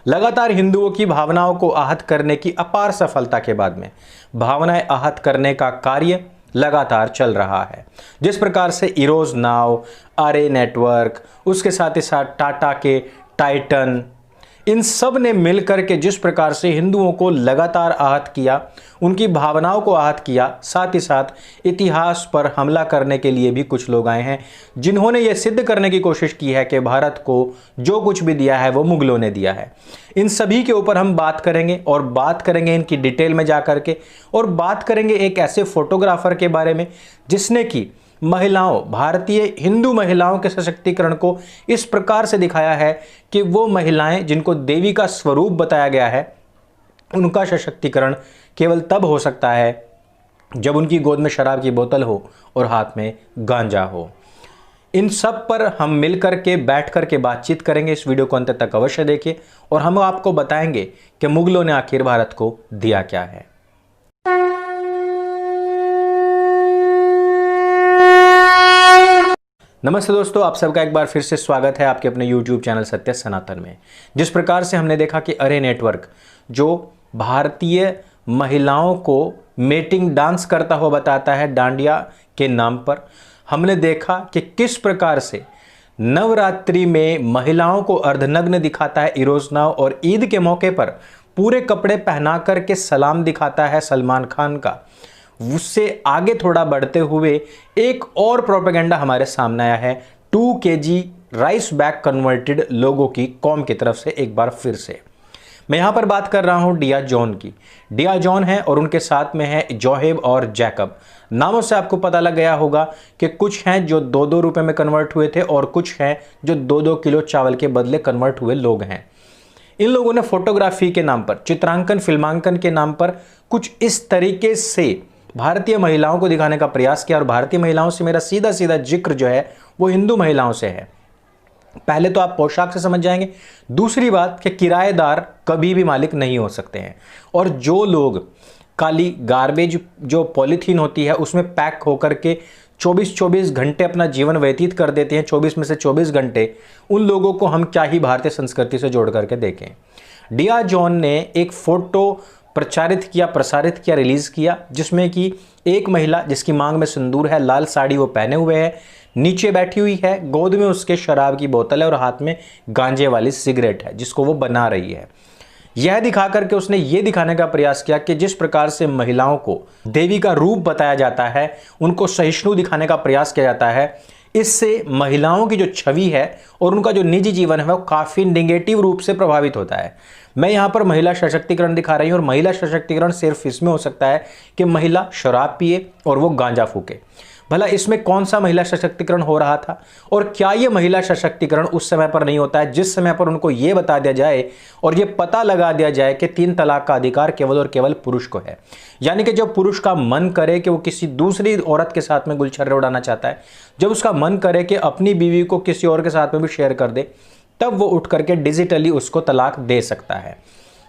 लगातार हिंदुओं की भावनाओं को आहत करने की अपार सफलता के बाद में भावनाएं आहत करने का कार्य लगातार चल रहा है। जिस प्रकार से इरोज नाउ, आरए नेटवर्क, उसके साथ ही साथ टाटा के टाइटन, इन सब ने मिलकर के जिस प्रकार से हिंदुओं को लगातार आहत किया, उनकी भावनाओं को आहत किया, साथ ही साथ इतिहास पर हमला करने के लिए भी कुछ लोग आए हैं जिन्होंने ये सिद्ध करने की कोशिश की है कि भारत को जो कुछ भी दिया है वो मुगलों ने दिया है। इन सभी के ऊपर हम बात करेंगे और बात करेंगे इनकी डिटेल में जाकर के, और बात करेंगे एक ऐसे फोटोग्राफर के बारे में जिसने कि महिलाओं, भारतीय हिंदू महिलाओं के सशक्तिकरण को इस प्रकार से दिखाया है कि वो महिलाएं जिनको देवी का स्वरूप बताया गया है, उनका सशक्तिकरण केवल तब हो सकता है जब उनकी गोद में शराब की बोतल हो और हाथ में गांजा हो। इन सब पर हम मिलकर के बैठ कर के बातचीत करेंगे। इस वीडियो को अंत तक अवश्य देखिए और हम आपको बताएंगे कि मुगलों ने आखिर भारत को दिया क्या है। नमस्ते दोस्तों, आप सबका एक बार फिर से स्वागत है आपके अपने YouTube चैनल सत्य सनातन में। जिस प्रकार से हमने देखा कि आरए नेटवर्क जो भारतीय महिलाओं को मेटिंग डांस करता हुआ बताता है डांडिया के नाम पर, हमने देखा कि किस प्रकार से नवरात्रि में महिलाओं को अर्धनग्न दिखाता है इरोज नाउ, और ईद के मौके पर पूरे कपड़े पहना करके सलाम दिखाता है सलमान खान का। उससे आगे थोड़ा बढ़ते हुए एक और प्रोपेगेंडा हमारे सामने आया है 2 kg राइस बैग कन्वर्टेड लोगों की कौम की तरफ से। एक बार फिर से मैं यहां पर बात कर रहा हूं डिया जॉन की। डिया जॉन है और उनके साथ में है जोहेब और जैकब। नामों से आपको पता लग गया होगा कि कुछ हैं जो 2-2 रुपए में कन्वर्ट हुए थे और कुछ हैं जो 2-2 किलो चावल के बदले कन्वर्ट हुए लोग हैं। इन लोगों ने फोटोग्राफी के नाम पर, चित्रांकन, फिल्मांकन के नाम पर कुछ इस तरीके से भारतीय महिलाओं को दिखाने का प्रयास किया। और भारतीय महिलाओं से मेरा सीधा सीधा जिक्र जो है वो हिंदू महिलाओं से है। पहले तो आप पोशाक से समझ जाएंगे, दूसरी बात कि किराएदार कभी भी मालिक नहीं हो सकते हैं। और जो लोग काली गार्बेज जो पॉलीथीन होती है उसमें पैक होकर के 24-24 घंटे अपना जीवन व्यतीत कर देते हैं, 24 में से 24 घंटे, उन लोगों को हम क्या ही भारतीय संस्कृति से जोड़ करके देखें। डिया जॉन ने एक फोटो प्रचारित किया, प्रसारित किया, रिलीज किया, जिसमें कि एक महिला जिसकी मांग में सिंदूर है, लाल साड़ी वो पहने हुए है, नीचे बैठी हुई है, गोद में उसके शराब की बोतल है और हाथ में गांजे वाली सिगरेट है जिसको वो बना रही है। यह दिखा करके उसने ये दिखाने का प्रयास किया कि जिस प्रकार से महिलाओं को देवी का रूप बताया जाता है, उनको सहिष्णु दिखाने का प्रयास किया जाता है, इससे महिलाओं की जो छवि है और उनका जो निजी जीवन है वो काफ़ी नेगेटिव रूप से प्रभावित होता है। मैं यहाँ पर महिला सशक्तिकरण दिखा रही हूँ और महिला सशक्तिकरण सिर्फ इसमें हो सकता है कि महिला शराब पिए और वो गांजा फूके। भला इसमें कौन सा महिला सशक्तिकरण हो रहा था? और क्या ये महिला सशक्तिकरण उस समय पर नहीं होता है जिस समय पर उनको ये बता दिया जाए और ये पता लगा दिया जाए कि 3 तलाक का अधिकार केवल और केवल पुरुष को है। यानी कि जब पुरुष का मन करे कि वो किसी दूसरी औरत के साथ में गुलछर्रे उड़ाना चाहता है, जब उसका मन करे कि अपनी बीवी को किसी और के साथ में भी शेयर कर दे, तब वो उठ करके डिजिटली उसको तलाक दे सकता है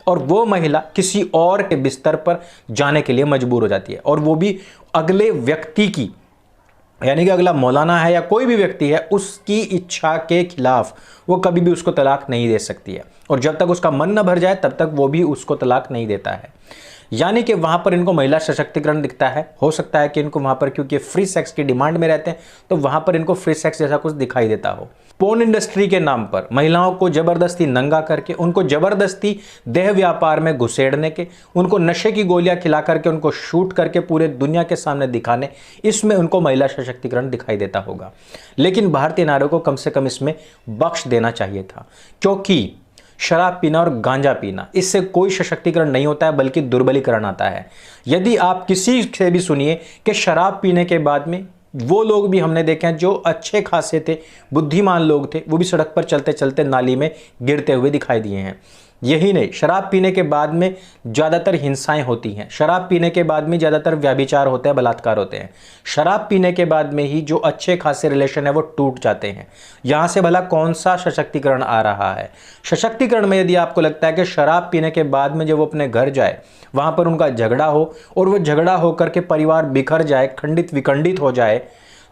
और वो महिला किसी और के बिस्तर पर जाने के लिए मजबूर हो जाती है, और वो भी अगले व्यक्ति की, यानी कि अगला मौलाना है या कोई भी व्यक्ति है, उसकी इच्छा के खिलाफ वो कभी भी उसको तलाक नहीं दे सकती है। और जब तक उसका मन न भर जाए तब तक वो भी उसको तलाक नहीं देता है। यानी कि वहां पर इनको महिला सशक्तिकरण दिखता है। हो सकता है कि इनको वहां पर, क्योंकि फ्री सेक्स की डिमांड में रहते हैं, तो वहां पर इनको फ्री सेक्स जैसा कुछ दिखाई देता हो। पोर्न इंडस्ट्री के नाम पर महिलाओं को जबरदस्ती नंगा करके, उनको जबरदस्ती देह व्यापार में घुसेड़ने के, उनको नशे की गोलियां खिला करके, उनको शूट करके पूरे दुनिया के सामने दिखाने, इसमें उनको महिला सशक्तिकरण दिखाई देता होगा। लेकिन भारतीय नारियों को कम से कम इसमें बख्श देना चाहिए था, क्योंकि शराब पीना और गांजा पीना, इससे कोई सशक्तिकरण नहीं होता है बल्कि दुर्बलीकरण आता है। यदि आप किसी से भी सुनिए कि शराब पीने के बाद में, वो लोग भी हमने देखे हैं जो अच्छे खासे थे, बुद्धिमान लोग थे, वो भी सड़क पर चलते चलते नाली में गिरते हुए दिखाई दिए हैं। यही नहीं, शराब पीने के बाद में ज़्यादातर हिंसाएं होती हैं, शराब पीने के बाद में ज़्यादातर व्यभिचार होते हैं, बलात्कार होते हैं। शराब पीने के बाद में ही जो अच्छे खासे रिलेशन है वो टूट जाते हैं। यहाँ से भला कौन सा सशक्तिकरण आ रहा है? सशक्तिकरण में यदि आपको लगता है कि शराब पीने के बाद में जब वो अपने घर जाए, वहाँ पर उनका झगड़ा हो और वो झगड़ा होकर के परिवार बिखर जाए, खंडित विखंडित हो जाए,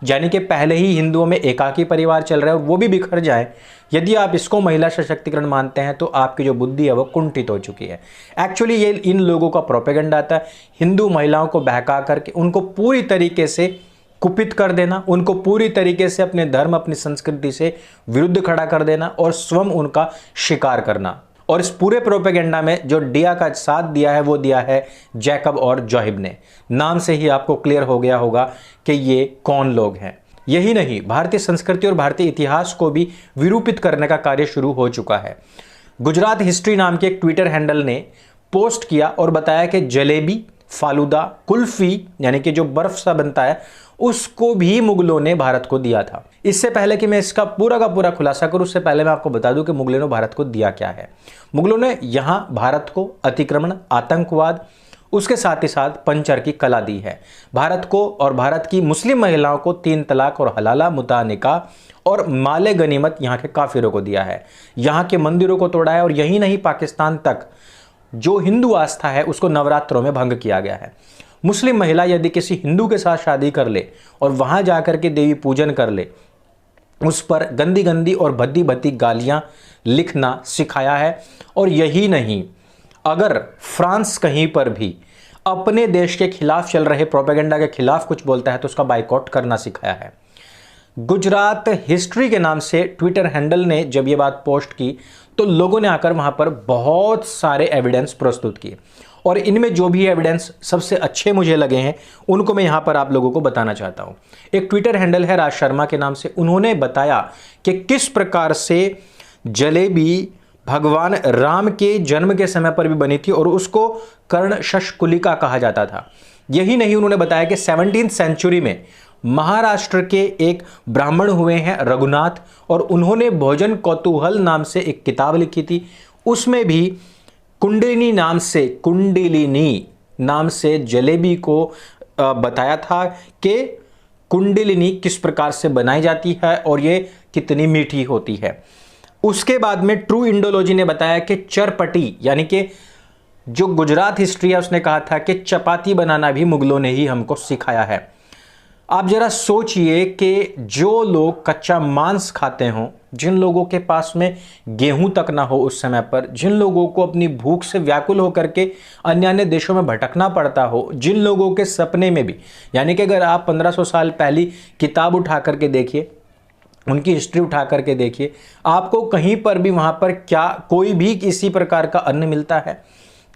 यानी कि पहले ही हिंदुओं में एकाकी परिवार चल रहा है और वो भी बिखर जाए, यदि आप इसको महिला सशक्तिकरण मानते हैं तो आपकी जो बुद्धि है वो कुंठित हो चुकी है। एक्चुअली ये इन लोगों का प्रोपेगेंडा था, हिंदू महिलाओं को बहका करके उनको पूरी तरीके से कुपित कर देना, उनको पूरी तरीके से अपने धर्म अपनी संस्कृति से विरुद्ध खड़ा कर देना और स्वयं उनका शिकार करना। और इस पूरे प्रोपेगेंडा में जो दिया का साथ दिया है वो दिया है जैकब और जोहिब ने। नाम से ही आपको क्लियर हो गया होगा कि ये कौन लोग हैं। यही नहीं, भारतीय संस्कृति और भारतीय इतिहास को भी विरूपित करने का कार्य शुरू हो चुका है। गुजरात हिस्ट्री नाम के एक ट्विटर हैंडल ने पोस्ट किया और बताया कि जलेबी, फालूदा, कुल्फी यानी कि जो बर्फ सा बनता है उसको भी मुगलों ने भारत को दिया था। इससे पहले कि मैं इसका पूरा का पूरा खुलासा करूं, उससे पहले मैं आपको बता दूं कि मुगलों ने भारत को दिया क्या है। मुगलों ने यहां भारत को अतिक्रमण, आतंकवाद, उसके साथ ही साथ पंचर की कला दी है। भारत को और भारत की मुस्लिम महिलाओं को 3 तलाक और हलाला, मुता निकाह और माले गनीमत यहां के काफिरों को दिया है। यहां के मंदिरों को तोड़ा है और यही नहीं, पाकिस्तान तक जो हिंदू आस्था है उसको नवरात्रों में भंग किया गया है। मुस्लिम महिला यदि किसी हिंदू के साथ शादी कर ले और वहां जाकर के देवी पूजन कर ले, उस पर गंदी गंदी और भद्दी भद्दी गालियां लिखना सिखाया है। और यही नहीं, अगर फ्रांस कहीं पर भी अपने देश के खिलाफ चल रहे प्रोपेगेंडा के खिलाफ कुछ बोलता है तो उसका बाइकआउट करना सिखाया है। गुजरात हिस्ट्री के नाम से ट्विटर हैंडल ने जब ये बात पोस्ट की तो लोगों ने आकर वहां पर बहुत सारे एविडेंस प्रस्तुत किए और इनमें जो भी एविडेंस सबसे अच्छे मुझे लगे हैं उनको मैं यहां पर आप लोगों को बताना चाहता हूं। एक ट्विटर हैंडल है राज शर्मा के नाम से, उन्होंने बताया कि किस प्रकार से जलेबी भगवान राम के जन्म के समय पर भी बनी थी और उसको कर्ण शशकुलिका कहा जाता था। यही नहीं, उन्होंने बताया कि 17वीं सेंचुरी में महाराष्ट्र के एक ब्राह्मण हुए हैं रघुनाथ, और उन्होंने भोजन कौतूहल नाम से एक किताब लिखी थी। उसमें भी कुंडलिनी नाम से जलेबी को बताया था कि कुंडलिनी किस प्रकार से बनाई जाती है और ये कितनी मीठी होती है। उसके बाद में ट्रू इंडोलॉजी ने बताया कि चरपटी यानी कि जो गुजरात हिस्ट्री है उसने कहा था कि चपाती बनाना भी मुगलों ने ही हमको सिखाया है। आप जरा सोचिए कि जो लोग कच्चा मांस खाते हों, जिन लोगों के पास में गेहूं तक ना हो उस समय पर, जिन लोगों को अपनी भूख से व्याकुल होकर के अन्य अन्य देशों में भटकना पड़ता हो, जिन लोगों के सपने में भी, यानी कि अगर आप 1500 साल पहली किताब उठा करके देखिए, उनकी हिस्ट्री उठा करके देखिए, आपको कहीं पर भी वहां पर क्या कोई भी किसी प्रकार का अन्न मिलता है,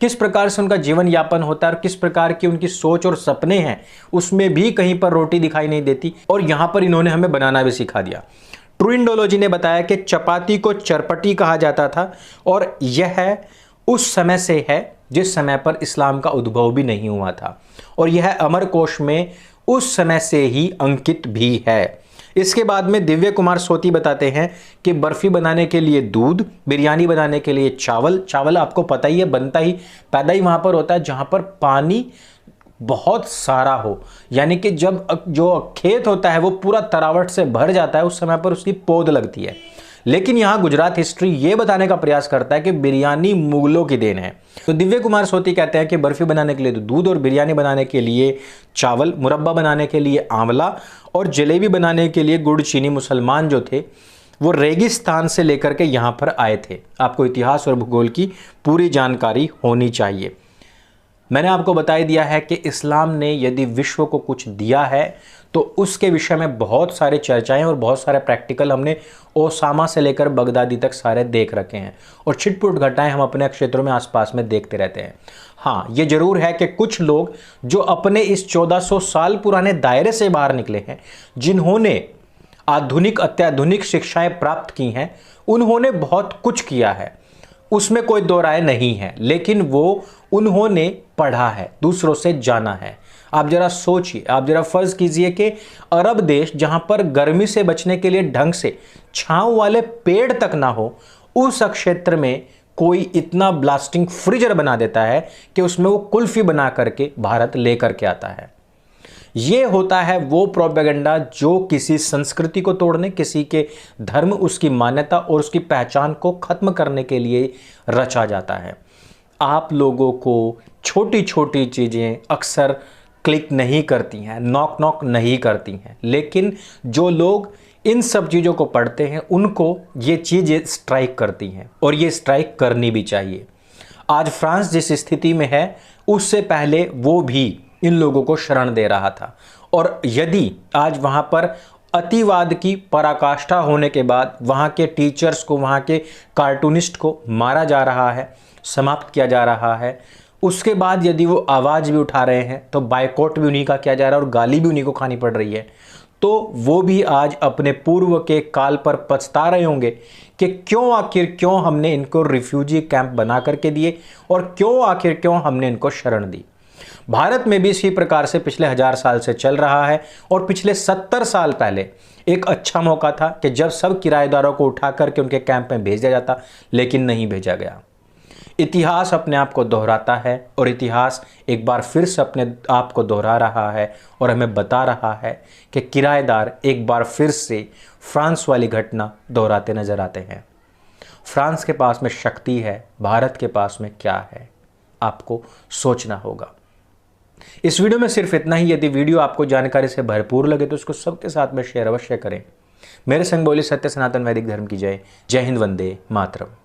किस प्रकार से उनका जीवन यापन होता है और किस प्रकार की उनकी सोच और सपने हैं, उसमें भी कहीं पर रोटी दिखाई नहीं देती। और यहां पर इन्होंने हमें बनाना भी सिखा दिया। ट्रू इंडोलॉजी ने बताया कि चपाती को चरपटी कहा जाता था और यह उस समय से है जिस समय पर इस्लाम का उद्भव भी नहीं हुआ था, और यह अमरकोश में उस समय से ही अंकित भी है। इसके बाद में दिव्य कुमार सोती बताते हैं कि बर्फी बनाने के लिए दूध, बिरयानी बनाने के लिए चावल आपको पता ही है बनता ही पैदा ही वहां पर होता है जहां पर पानी बहुत सारा हो, यानी कि जब जो खेत होता है वो पूरा तरावट से भर जाता है उस समय पर उसकी पौध लगती है। लेकिन यहां गुजरात हिस्ट्री ये बताने का प्रयास करता है कि बिरयानी मुगलों की देन है। तो दिव्य कुमार सोती कहते हैं कि बर्फी बनाने के लिए दूध और बिरयानी बनाने के लिए चावल, मुरब्बा बनाने के लिए आंवला और जलेबी बनाने के लिए गुड़ चीनी मुसलमान जो थे वो रेगिस्तान से लेकर के यहां पर आए थे। आपको इतिहास और भूगोल की पूरी जानकारी होनी चाहिए। मैंने आपको बता दिया है कि इस्लाम ने यदि विश्व को कुछ दिया है तो उसके विषय में बहुत सारे चर्चाएं और बहुत सारे प्रैक्टिकल हमने ओसामा से लेकर बगदादी तक सारे देख रखे हैं, और छिटपुट घटनाएं हम अपने क्षेत्रों में आसपास में देखते रहते हैं। हाँ, ये जरूर है कि कुछ लोग जो अपने इस 1400 साल पुराने दायरे से बाहर निकले हैं, जिन्होंने आधुनिक अत्याधुनिक शिक्षाएं प्राप्त की हैं, उन्होंने बहुत कुछ किया है, उसमें कोई दो राय नहीं है, लेकिन वो उन्होंने पढ़ा है, दूसरों से जाना है। आप जरा सोचिए, आप जरा फर्ज कीजिए कि अरब देश जहां पर गर्मी से बचने के लिए ढंग से छांव वाले पेड़ तक ना हो, उस क्षेत्र में कोई इतना ब्लास्टिंग फ्रीजर बना देता है कि उसमें वो कुल्फी बना करके भारत लेकर के आता है। ये होता है वो प्रोपेगेंडा जो किसी संस्कृति को तोड़ने, किसी के धर्म, उसकी मान्यता और उसकी पहचान को खत्म करने के लिए रचा जाता है। आप लोगों को छोटी छोटी चीजें अक्सर क्लिक नहीं करती हैं, नॉक नॉक नहीं करती हैं, लेकिन जो लोग इन सब चीज़ों को पढ़ते हैं उनको ये चीज़ें स्ट्राइक करती हैं और ये स्ट्राइक करनी भी चाहिए। आज फ्रांस जिस स्थिति में है उससे पहले वो भी इन लोगों को शरण दे रहा था, और यदि आज वहाँ पर अतिवाद की पराकाष्ठा होने के बाद वहाँ के टीचर्स को, वहाँ के कार्टूनिस्ट को मारा जा रहा है, समाप्त किया जा रहा है, उसके बाद यदि वो आवाज़ भी उठा रहे हैं तो बायकॉट भी उन्हीं का किया जा रहा है और गाली भी उन्हीं को खानी पड़ रही है, तो वो भी आज अपने पूर्व के काल पर पछता रहे होंगे कि क्यों हमने इनको रिफ्यूजी कैंप बना करके दिए और क्यों हमने इनको शरण दी। भारत में भी इसी प्रकार से पिछले 1000 साल से चल रहा है, और पिछले 70 साल पहले एक अच्छा मौका था कि जब सब किराएदारों को उठा करके उनके कैंप में भेजा जाता, लेकिन नहीं भेजा गया। इतिहास अपने आप को दोहराता है और इतिहास एक बार फिर से अपने आप को दोहरा रहा है और हमें बता रहा है कि किराएदार एक बार फिर से फ्रांस वाली घटना दोहराते नजर आते हैं। फ्रांस के पास में शक्ति है, भारत के पास में क्या है, आपको सोचना होगा। इस वीडियो में सिर्फ इतना ही। यदि वीडियो आपको जानकारी से भरपूर लगे तो उसको सबके साथ में शेयर अवश्य करें। मेरे संग बोली सत्य सनातन वैदिक धर्म की जय। जय हिंद, वंदे मातरम।